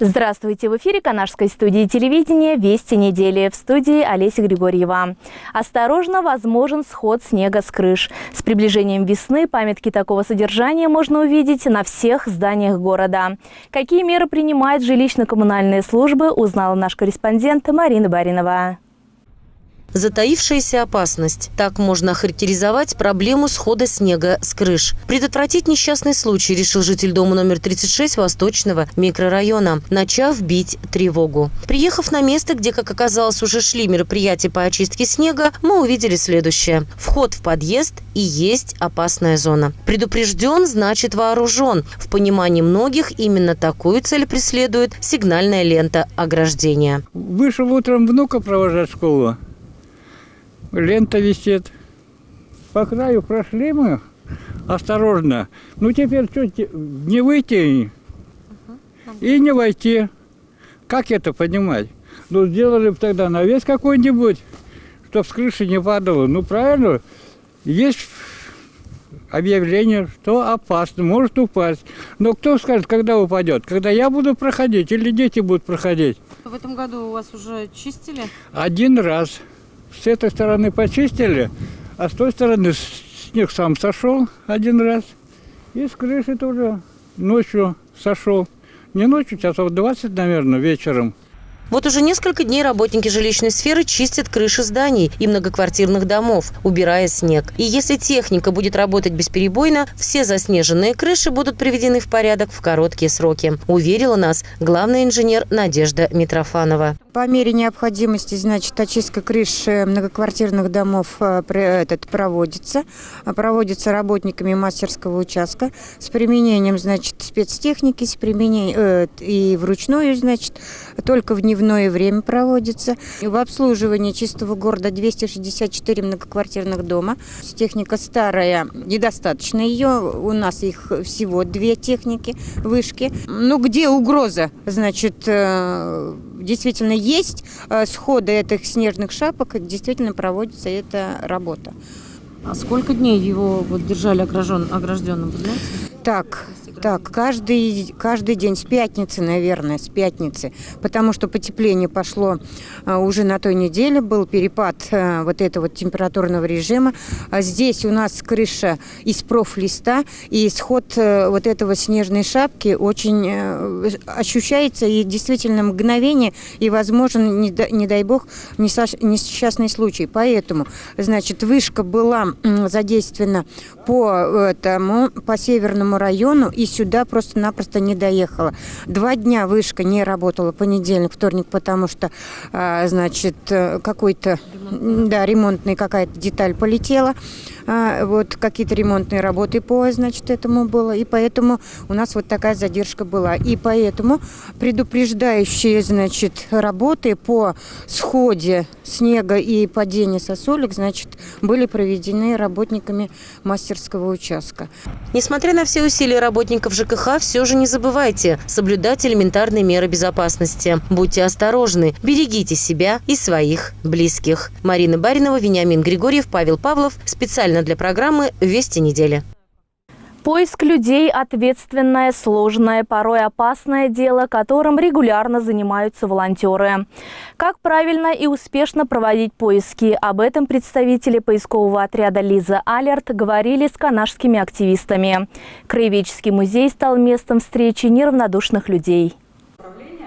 Здравствуйте! В эфире Канашской студии телевидения «Вести недели». В студии Олеся Григорьева. Осторожно, возможен сход снега с крыш. С приближением весны памятки такого содержания можно увидеть на всех зданиях города. Какие меры принимают жилищно-коммунальные службы, узнала наш корреспондент Марина Баринова. Затаившаяся опасность. Так можно охарактеризовать проблему схода снега с крыш. Предотвратить несчастный случай решил житель дома номер 36 Восточного микрорайона, начав бить тревогу. Приехав на место, где, как оказалось, уже шли мероприятия по очистке снега, мы увидели следующее. Вход в подъезд и есть опасная зона. Предупрежден, значит вооружен. В понимании многих именно такую цель преследует сигнальная лента ограждения. Вышел утром внука провожать в школу. Лента висит. По краю прошли мы осторожно. Ну теперь что, не выйти и не войти. Как это понимать? Ну сделали бы тогда навес какой-нибудь, чтоб с крыши не падало. Ну правильно, есть объявление, что опасно, может упасть. Но кто скажет, когда упадет? Когда я буду проходить или дети будут проходить? В этом году у вас уже чистили? Один раз. С этой стороны почистили, а с той стороны снег сам сошел один раз. И с крыши тоже ночью сошел. Не ночью, часов 20, наверное, вечером. Вот уже несколько дней работники жилищной сферы чистят крыши зданий и многоквартирных домов, убирая снег. И если техника будет работать бесперебойно, все заснеженные крыши будут приведены в порядок в короткие сроки, уверила нас главный инженер Надежда Митрофанова. По мере необходимости, значит, очистка крыш многоквартирных домов проводится. Проводится работниками мастерского участка с применением, значит, спецтехники, с применением и вручную, значит, только в дневное время проводится. В обслуживании чистого города 264 многоквартирных дома. Техника старая, недостаточно ее. У нас их всего 2 техники, вышки. Ну, где угроза, значит, действительно есть сходы этих снежных шапок, действительно проводится эта работа. А сколько дней его вот держали огражденным, вы знаете? Так, каждый день, с пятницы, наверное, с пятницы, потому что потепление пошло уже на той неделе, был перепад вот этого температурного режима. А здесь у нас крыша из профлиста, и сход вот этого снежной шапки очень ощущается, и действительно мгновение, и возможен, не дай бог, несчастный случай. Поэтому, значит, вышка была задействована по Северному району, и сюда просто-напросто не доехала. 2 дня вышка не работала, понедельник, вторник, потому что, значит, какой-то, ремонтная какая-то деталь полетела. Вот какие-то ремонтные работы значит, этому было. И поэтому у нас вот такая задержка была. И поэтому предупреждающие, значит, работы по сходе снега и падению сосулек, значит, были проведены работниками мастерского участка. Несмотря на все усилия работников ЖКХ, все же не забывайте соблюдать элементарные меры безопасности. Будьте осторожны, берегите себя и своих близких. Марина Баринова, Вениамин Григорьев, Павел Павлов. Специально для программы «Вести недели». Поиск людей – ответственное, сложное, порой опасное дело, которым регулярно занимаются волонтеры. Как правильно и успешно проводить поиски? Об этом представители поискового отряда «Лиза Алерт» говорили с канашскими активистами. Краеведческий музей стал местом встречи неравнодушных людей.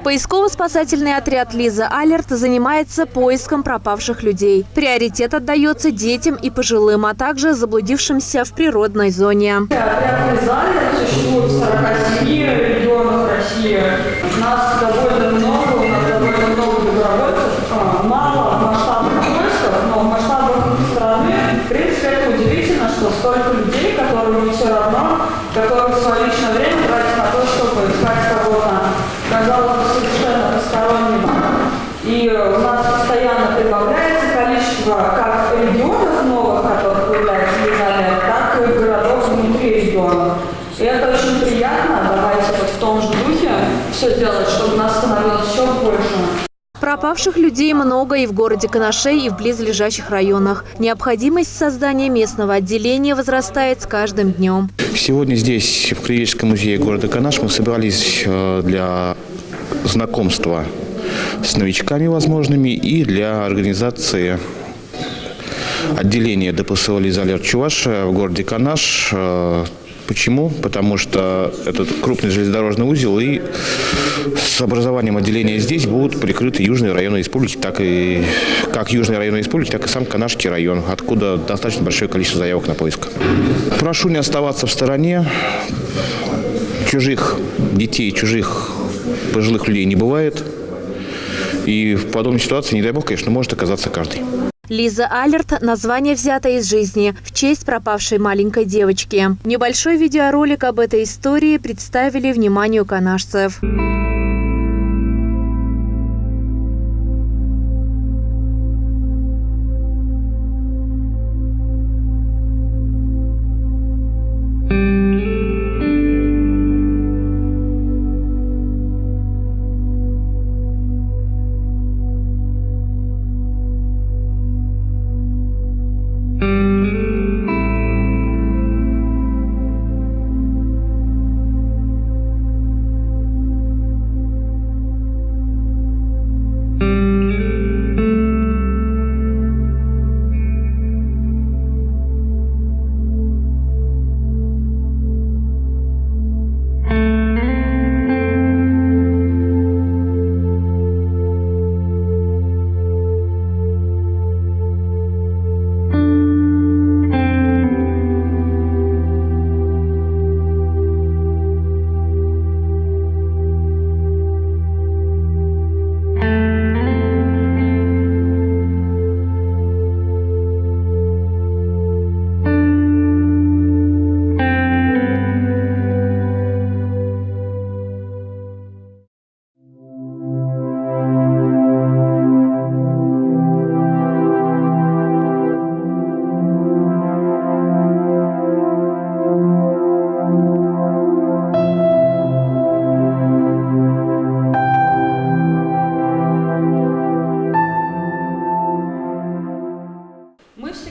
Поисково-спасательный отряд «Лиза Алерт» занимается поиском пропавших людей. Приоритет отдается детям и пожилым, а также заблудившимся в природной зоне. Отряд «Лиза Алерт» существует в 47 регионах России. Нас довольно много, у нас довольно много добровольцев. Мало масштабных поисков, но в масштабах страны, в принципе, это удивительно, что столько людей, которым все равно, которые свое личное время тратят на то, чтобы искать кого-то, казалось бы, совершенно постороннего. И у нас постоянно прибавляется количество как регионов новых, которых появляется Лиза Алерт, так и городов внутри регионов. И это очень приятно. Давайте вот в том же духе все делать, чтобы нас становилось еще больше. Пропавших людей много и в городе Канашей, и в близлежащих районах. Необходимость создания местного отделения возрастает с каждым днем. Сегодня здесь, в Краеведческом музее города Канаш, мы собрались для знакомства с новичками возможными и для организации отделения ДПС «Лиза Алерт Чувашия» в городе Канаш. Почему? Потому что это крупный железнодорожный узел, и с образованием отделения здесь будут прикрыты южные районы республики, как южные районы республики, так и сам Канашский район, откуда достаточно большое количество заявок на поиск. Прошу не оставаться в стороне. Чужих детей, чужих пожилых людей не бывает. И в подобной ситуации, не дай бог, конечно, может оказаться каждый. Лиза Алерт – название взято из жизни в честь пропавшей маленькой девочки. Небольшой видеоролик об этой истории представили вниманию канашцев.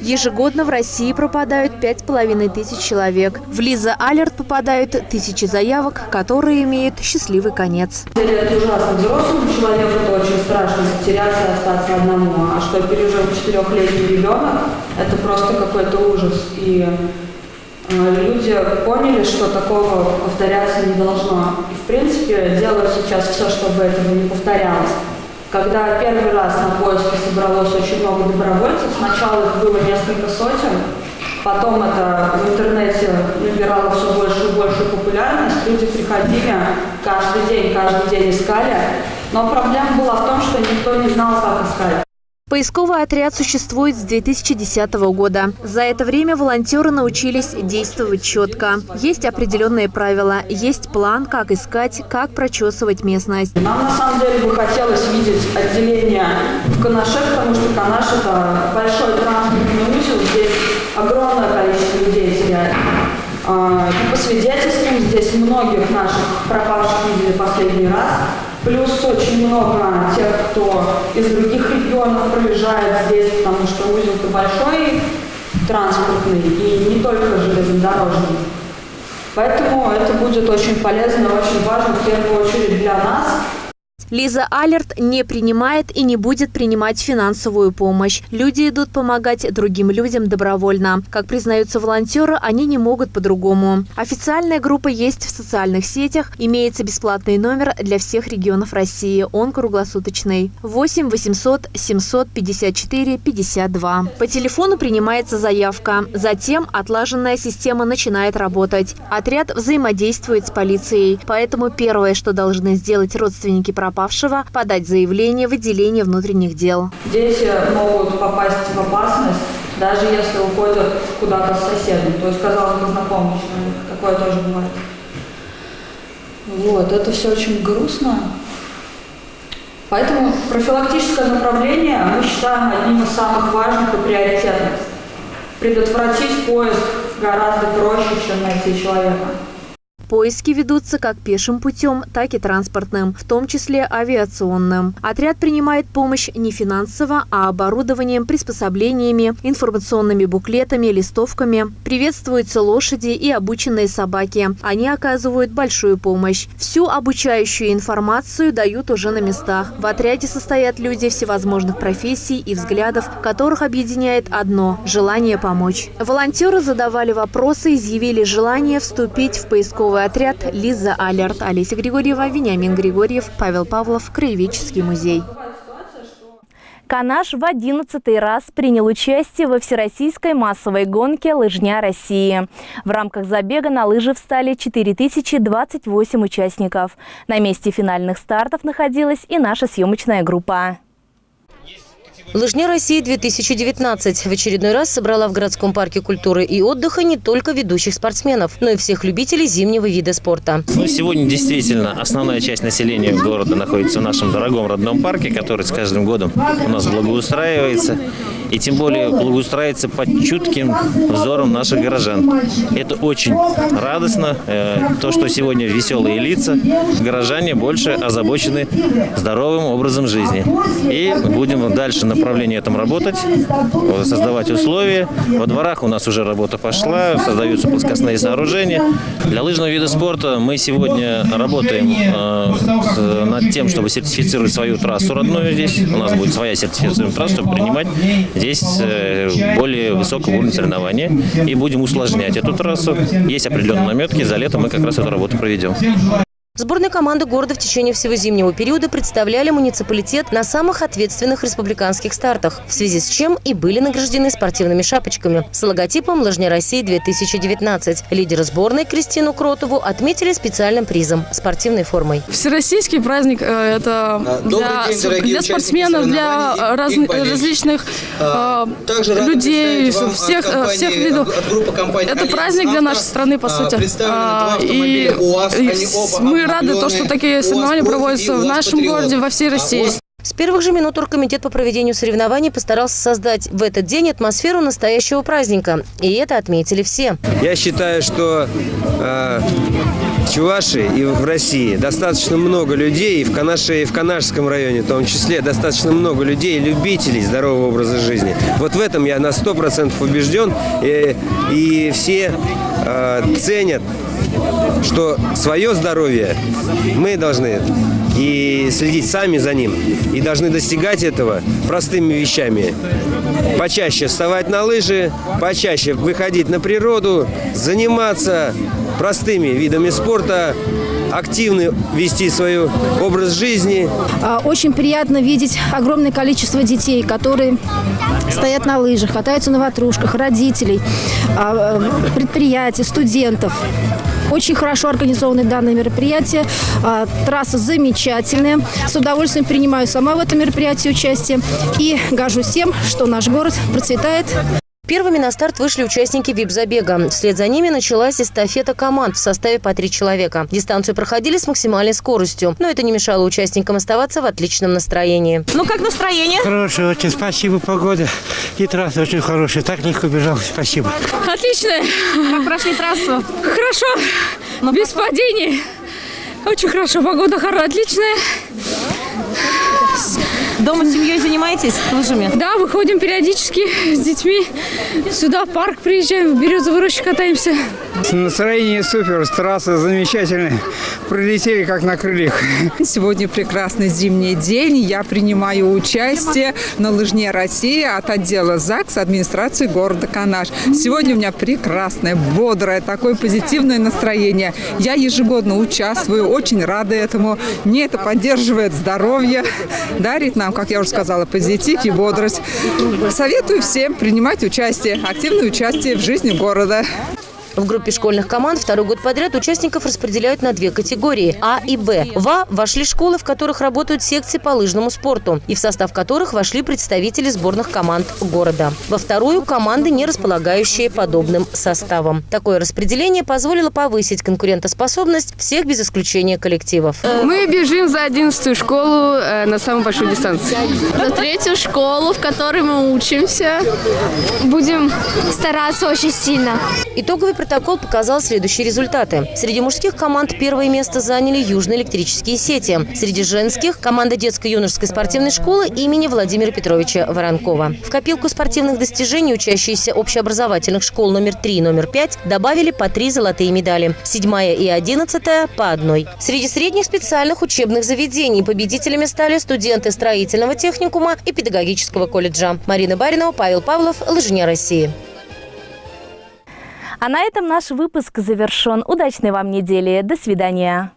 Ежегодно в России пропадают 5500 человек. В Лиза Алерт попадают тысячи заявок, которые имеют счастливый конец. Это ужасно. Взрослому человеку это очень страшно затеряться и остаться одному. А что пережил 4-летний ребенок, это просто какой-то ужас. И люди поняли, что такого повторяться не должно. И в принципе делают сейчас все, чтобы этого не повторялось. Когда первый раз на поиске собралось очень много добровольцев, сначала их было несколько сотен, потом это в интернете набирало все больше и большую популярность, люди приходили каждый день искали, но проблема была в том, что никто не знал, как искать. Поисковый отряд существует с 2010 года. За это время волонтеры научились действовать четко. Есть определенные правила, есть план, как искать, как прочесывать местность. Нам на самом деле бы хотелось видеть отделение в Канаше, потому что Канаш – это большой транспортный узел, здесь огромное количество людей теряет. И по свидетельствам здесь многих наших пропавших видели последний раз. Плюс очень много тех, кто из других регионов проезжает здесь, потому что узел-то большой, транспортный и не только железнодорожный. Поэтому это будет очень полезно и очень важно в первую очередь для нас. Лиза Алерт не принимает и не будет принимать финансовую помощь. Люди идут помогать другим людям добровольно. Как признаются волонтеры, они не могут по-другому. Официальная группа есть в социальных сетях. Имеется бесплатный номер для всех регионов России. Он круглосуточный. 8 800 754 52. По телефону принимается заявка. Затем отлаженная система начинает работать. Отряд взаимодействует с полицией. Поэтому первое, что должны сделать родственники пропавшего, подать заявление в отделение внутренних дел. Дети могут попасть в опасность, даже если уходят куда-то с соседом, то есть, казалось бы, знакомый человек. Такое тоже бывает. Вот, это все очень грустно. Поэтому профилактическое направление мы считаем одним из самых важных и приоритетных. Предотвратить поиск гораздо проще, чем найти человека. Поиски ведутся как пешим путем, так и транспортным, в том числе авиационным. Отряд принимает помощь не финансово, а оборудованием, приспособлениями, информационными буклетами, листовками. Приветствуются лошади и обученные собаки. Они оказывают большую помощь. Всю обучающую информацию дают уже на местах. В отряде состоят люди всевозможных профессий и взглядов, которых объединяет одно – желание помочь. Волонтеры задавали вопросы, изъявили желание вступить в поисковый отряд «Лиза Алерт». Олеся Григорьева, Вениамин Григорьев, Павел Павлов, Краеведческий музей. Канаш в 11-й раз принял участие во всероссийской массовой гонке «Лыжня России». В рамках забега на лыжи встали 4028 участников. На месте финальных стартов находилась и наша съемочная группа. «Лыжня России-2019» в очередной раз собрала в городском парке культуры и отдыха не только ведущих спортсменов, но и всех любителей зимнего вида спорта. Сегодня действительно основная часть населения города находится в нашем дорогом родном парке, который с каждым годом у нас благоустраивается. И тем более благоустраивается под чутким взором наших горожан. Это очень радостно, то, что сегодня веселые лица, горожане больше озабочены здоровым образом жизни. И будем дальше на направлении этом работать, создавать условия. Во дворах у нас уже работа пошла, создаются плоскостные сооружения. Для лыжного вида спорта мы сегодня работаем над тем, чтобы сертифицировать свою трассу родную здесь. У нас будет своя сертифицированная трасса, чтобы принимать здесь более высокого уровня соревнования. И будем усложнять эту трассу. Есть определенные наметки, за лето мы как раз эту работу проведем. Сборные команды города в течение всего зимнего периода представляли муниципалитет на самых ответственных республиканских стартах, в связи с чем и были награждены спортивными шапочками с логотипом «Лыжня России-2019». Лидера сборной Кристину Кротову отметили специальным призом – спортивной формой. Всероссийский праздник – это для спортсменов, для различных людей, всех видов. Это праздник для нашей страны, по сути. И мы рады, что такие соревнования проводятся в нашем городе, во всей России. С первых же минут оргкомитет по проведению соревнований постарался создать в этот день атмосферу настоящего праздника. И это отметили все. Я считаю, что в Чувашии и в России достаточно много людей, и в Канашском районе в том числе, достаточно много людей, любителей здорового образа жизни. Вот в этом я на 100% убежден, и все ценят, что свое здоровье мы должны и следить сами за ним, и должны достигать этого простыми вещами. Почаще вставать на лыжи, почаще выходить на природу, заниматься простыми видами спорта, активно вести свой образ жизни. Очень приятно видеть огромное количество детей, которые стоят на лыжах, катаются на ватрушках, родителей, предприятий, студентов. Очень хорошо организованы данные мероприятия. Трасса замечательная. С удовольствием принимаю сама в этом мероприятии участие. И горжусь тем, что наш город процветает. Первыми на старт вышли участники вип-забега. Вслед за ними началась эстафета команд в составе по 3 человека. Дистанцию проходили с максимальной скоростью, но это не мешало участникам оставаться в отличном настроении. Ну, как настроение? Хорошее, очень спасибо, погода. И трасса очень хорошая. Так легко бежал, спасибо. Отлично. Как прошли трассу? Хорошо. Без падений. Очень хорошо. Погода отличная. Дома с семьей занимаетесь лыжами? Да, выходим периодически с детьми. Сюда в парк приезжаем, в Березовую рощу катаемся. Настроение супер, трасса замечательная. Прилетели как на крыльях. Сегодня прекрасный зимний день. Я принимаю участие на «Лыжне России» от отдела ЗАГС администрации города Канаш. Сегодня у меня прекрасное, бодрое, такое позитивное настроение. Я ежегодно участвую, очень рада этому. Мне это поддерживает здоровье, дарит нам, как я уже сказала, позитив и бодрость. Советую всем принимать участие, активное участие в жизни города. В группе школьных команд второй год подряд участников распределяют на 2 категории – А и Б. В А вошли школы, в которых работают секции по лыжному спорту, и в состав которых вошли представители сборных команд города. Во вторую – команды, не располагающие подобным составом. Такое распределение позволило повысить конкурентоспособность всех без исключения коллективов. Мы бежим за 11-ю школу на самую большую дистанцию. За 3-ю школу, в которой мы учимся. Будем стараться очень сильно. Итоговый протокол показал следующие результаты. Среди мужских команд первое место заняли южные электрические сети. Среди женских – команда детско-юношеской спортивной школы имени Владимира Петровича Воронкова. В копилку спортивных достижений учащиеся общеобразовательных школ номер 3 и номер 5 добавили по 3 золотые медали. 7-я и 11-я – по 1. Среди средних специальных учебных заведений победителями стали студенты строительного техникума и педагогического колледжа. Марина Баринова, Павел Павлов, «Лыжня России». А на этом наш выпуск завершен. Удачной вам недели. До свидания.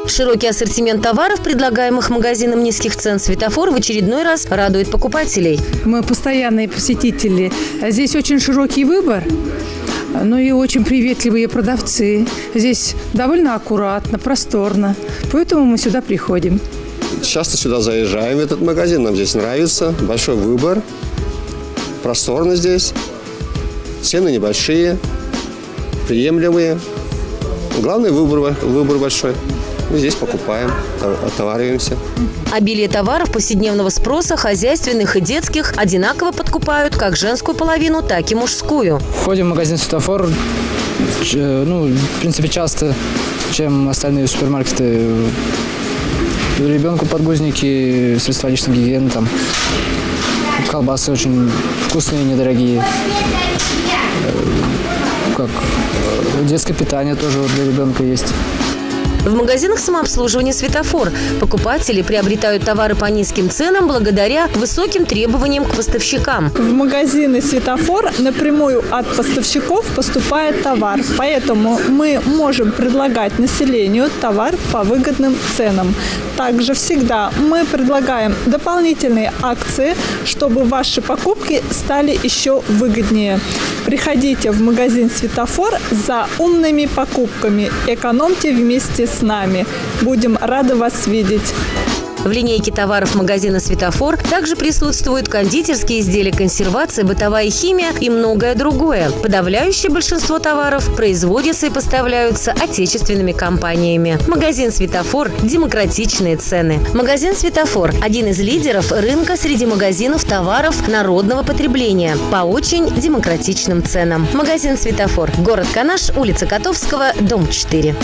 Широкий ассортимент товаров, предлагаемых магазином низких цен «Светофор», в очередной раз радует покупателей. Мы постоянные посетители. Здесь очень широкий выбор, но и очень приветливые продавцы. Здесь довольно аккуратно, просторно. Поэтому мы сюда приходим. Часто сюда заезжаем, в этот магазин. Нам здесь нравится. Большой выбор. Просторно здесь. Цены небольшие, приемлемые. Главное, выбор большой. Мы здесь покупаем, отовариваемся. Обилие товаров повседневного спроса, хозяйственных и детских, одинаково подкупают как женскую половину, так и мужскую. Входим в магазин «Светофор», в принципе, часто, чем остальные супермаркеты. Ребенку подгузники, средства личной гигиены, там, колбасы очень вкусные, недорогие. Детское питание тоже для ребенка есть. В магазинах самообслуживания «Светофор» покупатели приобретают товары по низким ценам благодаря высоким требованиям к поставщикам. В магазины «Светофор» напрямую от поставщиков поступает товар, поэтому мы можем предлагать населению товар по выгодным ценам. Также всегда мы предлагаем дополнительные акции, чтобы ваши покупки стали еще выгоднее. Приходите в магазин «Светофор» за умными покупками. Экономьте вместе с нами. Будем рады вас видеть. В линейке товаров магазина «Светофор» также присутствуют кондитерские изделия, консервация, бытовая химия и многое другое. Подавляющее большинство товаров производятся и поставляются отечественными компаниями. Магазин «Светофор» – демократичные цены. Магазин «Светофор» – один из лидеров рынка среди магазинов товаров народного потребления по очень демократичным ценам. Магазин «Светофор», город Канаш, улица Котовского, дом 4.